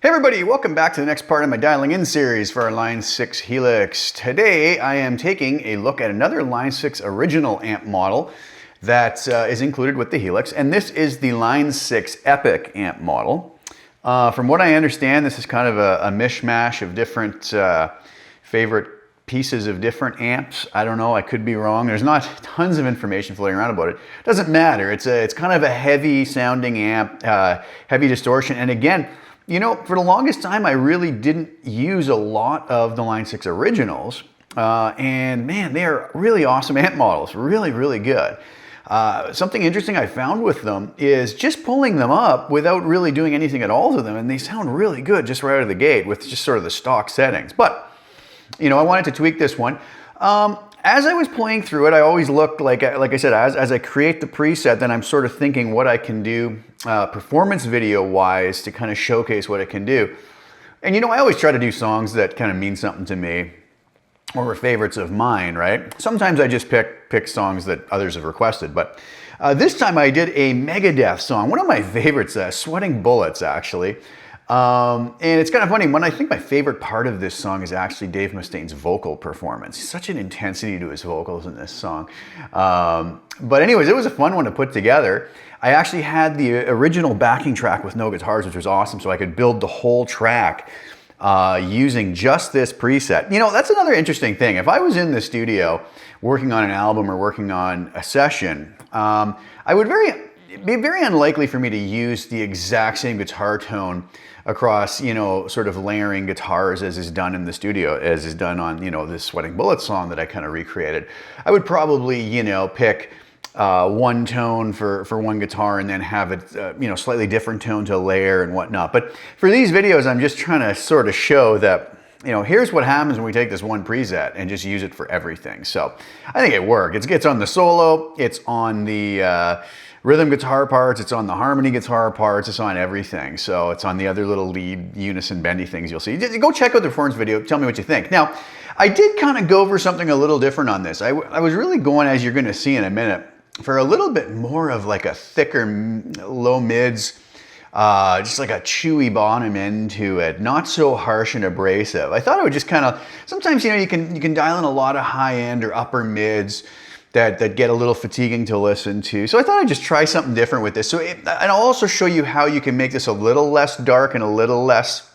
Hey everybody, welcome back to the next part of my dialing in series for our Line 6 Helix. Today I am taking a look at another Line 6 original amp model that is included with the Helix, and this is the Line 6 Epic amp model. From what I understand, this is kind of a mishmash of different favorite pieces of different amps. I don't know, I could be wrong. There's not tons of information floating around about it. Doesn't matter, it's kind of a heavy sounding amp, heavy distortion, and again, you know, for the longest time, I really didn't use a lot of the Line 6 originals, and man, they are really awesome amp models, really good. Something interesting I found with them is just pulling them up without really doing anything at all to them, and they sound really good just right out of the gate with just sort of the stock settings. But, you know, I wanted to tweak this one. As I was playing through it, I always looked, like I said, as I create the preset, then I'm sort of thinking what I can do performance video-wise to kind of showcase what it can do. And you know, I always try to do songs that kind of mean something to me or are favorites of mine, right? Sometimes I just pick songs that others have requested, but this time I did a Megadeth song, one of my favorites, Sweating Bullets, actually. And it's kind of funny, I think my favorite part of this song is actually Dave Mustaine's vocal performance. He's such an intensity to his vocals in this song. But anyways, it was a fun one to put together. I actually had the original backing track with no guitars, which was awesome, so I could build the whole track using just this preset. You know, that's another interesting thing. If I was in the studio working on an album or working on a session, it'd be very unlikely for me to use the exact same guitar tone across, you know, sort of layering guitars as is done in the studio, as is done on, you know, this Sweating Bullets song that I kind of recreated. I would probably, you know, pick one tone for one guitar and then have it, you know, slightly different tone to layer and whatnot. But for these videos, I'm just trying to sort of show that, you know, here's what happens when we take this one preset and just use it for everything. So I think it worked. It's on the solo, it's on the rhythm guitar parts, it's on the harmony guitar parts, it's on everything. So it's on the other little lead unison bendy things you'll see. Go check out the performance video, tell me what you think. Now, I did kind of go for something a little different on this. I was really going, as you're gonna see in a minute, for a little bit more of like a thicker low mids, just like a chewy bottom end to it, not so harsh and abrasive. I thought it would just kind of, sometimes, you know, you can dial in a lot of high end or upper mids that get a little fatiguing to listen to. So I thought I'd just try something different with this. So and I'll also show you how you can make this a little less dark and a little less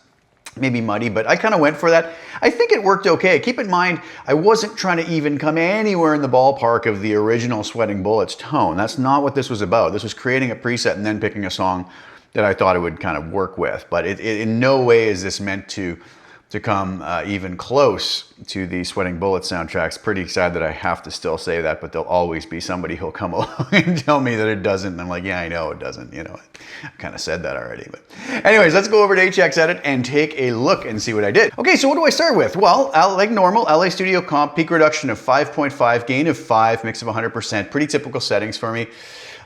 maybe muddy, but I kind of went for that. I think it worked okay. Keep in mind, I wasn't trying to even come anywhere in the ballpark of the original Sweating Bullets tone. That's not what this was about. This was creating a preset and then picking a song that I thought it would kind of work with. But in no way is this meant to come even close to the Sweating Bullets soundtracks. Pretty sad that I have to still say that, but there'll always be somebody who'll come along and tell me that it doesn't. And I'm like, yeah, I know it doesn't. You know, I kind of said that already. But anyways, let's go over to HX Edit and take a look and see what I did. Okay, so what do I start with? Well, like normal, LA Studio Comp, peak reduction of 5.5, gain of 5, mix of 100%. Pretty typical settings for me.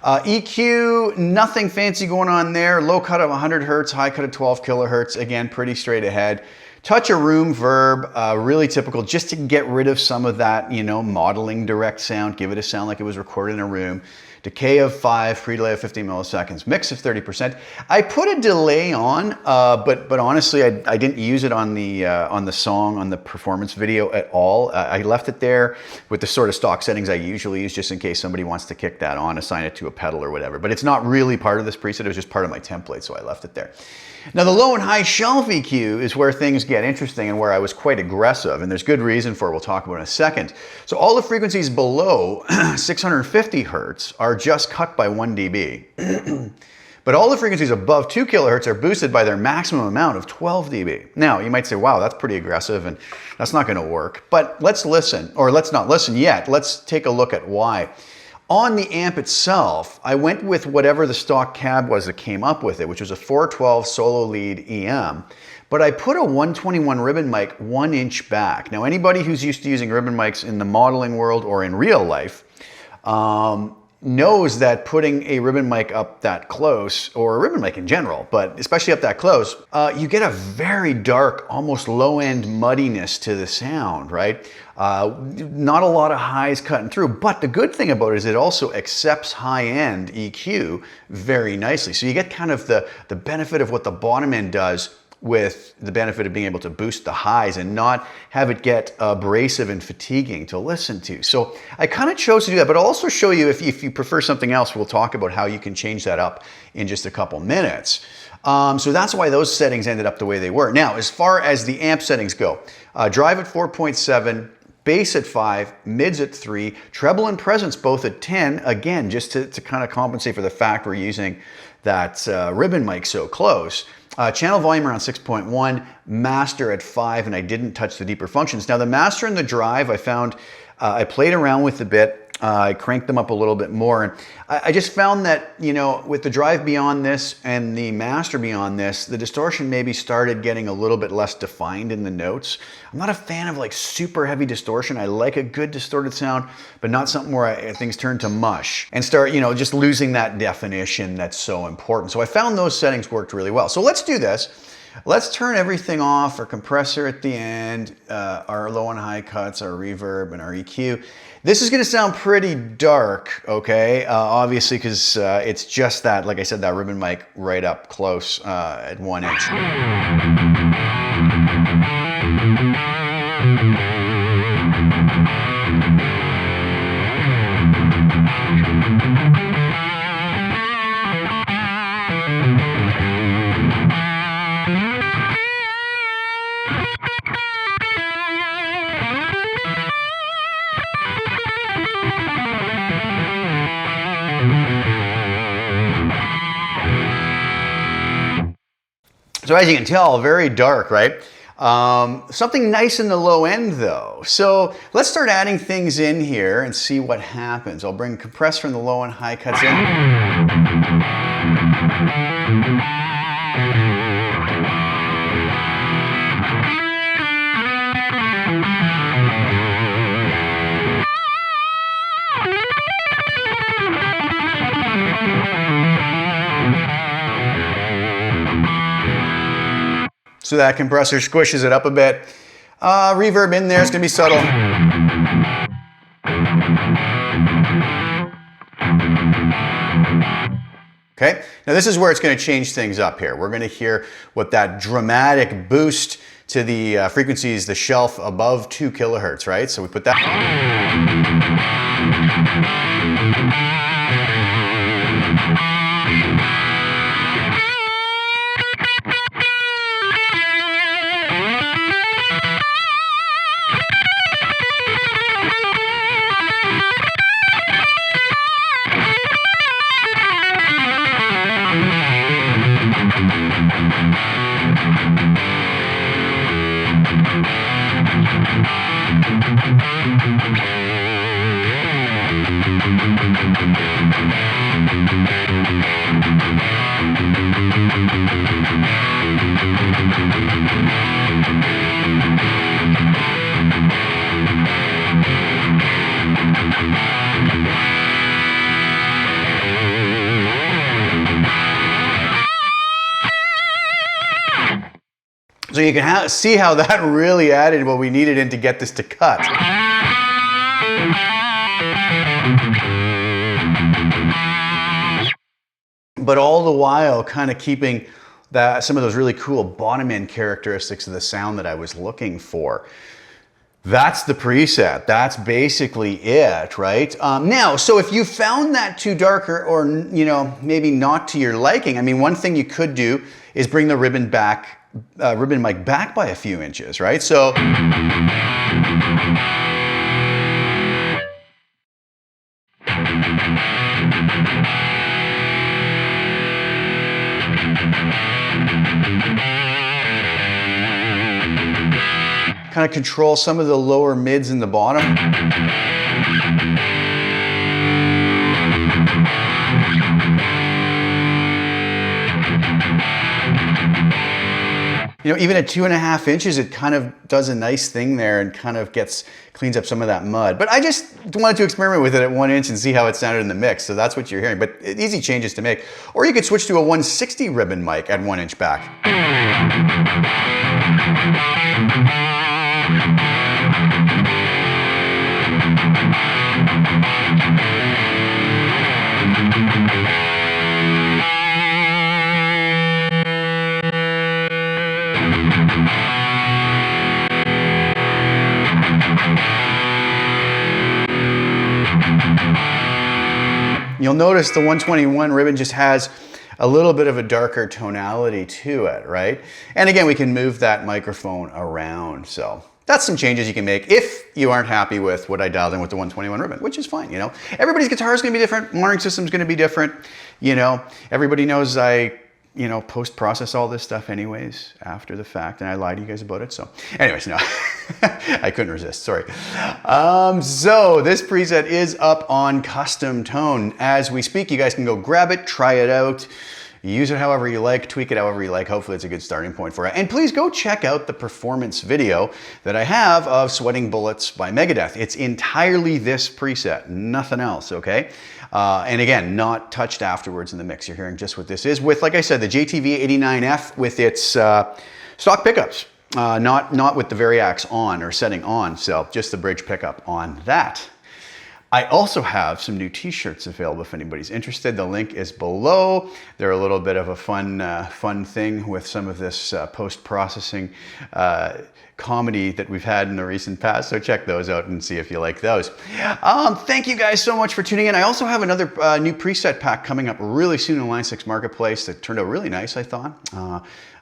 EQ, nothing fancy going on there. Low cut of 100 hertz, high cut of 12 kilohertz. Again, pretty straight ahead. Touch a room verb, really typical, just to get rid of some of that, you know, modeling direct sound, give it a sound like it was recorded in a room. Decay of 5, pre-delay of 50 milliseconds, mix of 30%. I put a delay on, but honestly, I didn't use it on the song, on the performance video at all. I left it there with the sort of stock settings I usually use, just in case somebody wants to kick that on, assign it to a pedal or whatever. But it's not really part of this preset, it was just part of my template, so I left it there. Now the low and high shelf EQ is where things get interesting and where I was quite aggressive, and there's good reason for it, we'll talk about in a second. So all the frequencies below 650 hertz are just cut by 1 dB. But all the frequencies above 2 kilohertz are boosted by their maximum amount of 12 dB. Now, you might say, wow, that's pretty aggressive and that's not gonna work. But let's listen, or let's not listen yet. Let's take a look at why. On the amp itself, I went with whatever the stock cab was that came up with it, which was a 412 solo lead EM. But I put a 121 ribbon mic 1 inch back. Now, anybody who's used to using ribbon mics in the modeling world or in real life knows that putting a ribbon mic up that close, or a ribbon mic in general, but especially up that close, you get a very dark, almost low-end muddiness to the sound, right? Not a lot of highs cutting through, but the good thing about it is it also accepts high-end EQ very nicely. So you get kind of the benefit of what the bottom end does with the benefit of being able to boost the highs and not have it get abrasive and fatiguing to listen to. So I kind of chose to do that, but I'll also show you, if you prefer something else, we'll talk about how you can change that up in just a couple minutes. So that's why those settings ended up the way they were. Now, as far as the amp settings go, drive at 4.7, bass at 5, mids at 3, treble and presence both at 10, again, just to kind of compensate for the fact we're using that ribbon mic so close. Channel volume around 6.1, master at 5, and I didn't touch the deeper functions. Now the master and the drive, I found, I played around with a bit. I cranked them up a little bit more, and I just found that, you know, with the drive beyond this and the master beyond this, the distortion maybe started getting a little bit less defined in the notes. I'm not a fan of like super heavy distortion. I like a good distorted sound, but not something where things turn to mush and start, you know, just losing that definition that's so important. So I found those settings worked really well. So let's do this. Let's turn everything off, our compressor at the end, our low and high cuts, our reverb, and our EQ. This is gonna sound pretty dark, okay? Obviously, because it's just that, like I said, that ribbon mic right up close at 1 inch. So as you can tell, very dark, right? Something nice in the low end though. So let's start adding things in here and see what happens. I'll bring compressor and the low and high cuts so that compressor squishes it up a bit. Reverb in there, it's gonna be subtle. Okay, now this is where it's gonna change things up here. We're gonna hear what that dramatic boost to the frequencies, the shelf above 2 kilohertz, right? So we put that. So you can see how that really added what we needed in to get this to cut. But all the while kind of keeping some of those really cool bottom end characteristics of the sound that I was looking for. That's the preset. That's basically it, right? Now, so if you found that too dark or you know, maybe not to your liking, I mean, one thing you could do is bring the ribbon mic back by a few inches, right? So kind of control some of the lower mids in the bottom. You know, even at 2.5 inches, it kind of does a nice thing there and kind of cleans up some of that mud. But I just wanted to experiment with it at 1 inch and see how it sounded in the mix. So that's what you're hearing, but easy changes to make. Or you could switch to a 160 ribbon mic at 1 inch back. You'll notice the 121 ribbon just has a little bit of a darker tonality to it, right? And again, we can move that microphone around. So that's some changes you can make if you aren't happy with what I dialed in with the 121 ribbon, which is fine, you know. Everybody's guitar is going to be different. Monitoring system is going to be different. You know, everybody knows I, you know, post-process all this stuff anyways after the fact, and I lied to you guys about it. So anyways, no, I couldn't resist, sorry. So this preset is up on CustomTone as we speak. You guys can go grab it, try it out, use it however you like, tweak it however you like. Hopefully it's a good starting point for it. And please go check out the performance video that I have of Sweating Bullets by Megadeth. It's entirely this preset, nothing else, okay? And again, not touched afterwards in the mix. You're hearing just what this is with, like I said, the JTV-89F with its stock pickups, not with the Variax on or setting on, so just the bridge pickup on that. I also have some new t-shirts available if anybody's interested. The link is below. They're a little bit of a fun thing with some of this post-processing comedy that we've had in the recent past. So check those out and see if you like those. Thank you guys so much for tuning in. I also have another new preset pack coming up really soon in the Line 6 Marketplace that turned out really nice, I thought.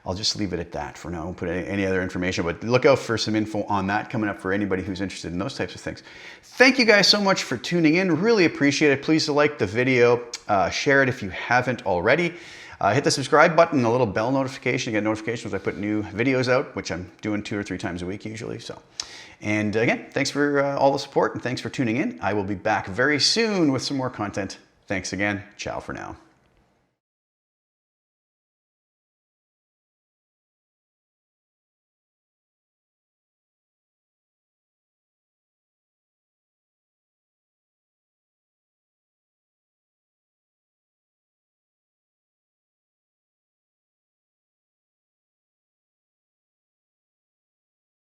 I'll just leave it at that for now. I won't put any other information, but look out for some info on that coming up for anybody who's interested in those types of things. Thank you guys so much for tuning in. Really appreciate it. Please like the video, share it if you haven't already. Hit the subscribe button, the little bell notification to get notifications when I put new videos out, which I'm doing 2 or 3 times a week usually. So, and again, thanks for all the support and thanks for tuning in. I will be back very soon with some more content. Thanks again. Ciao for now.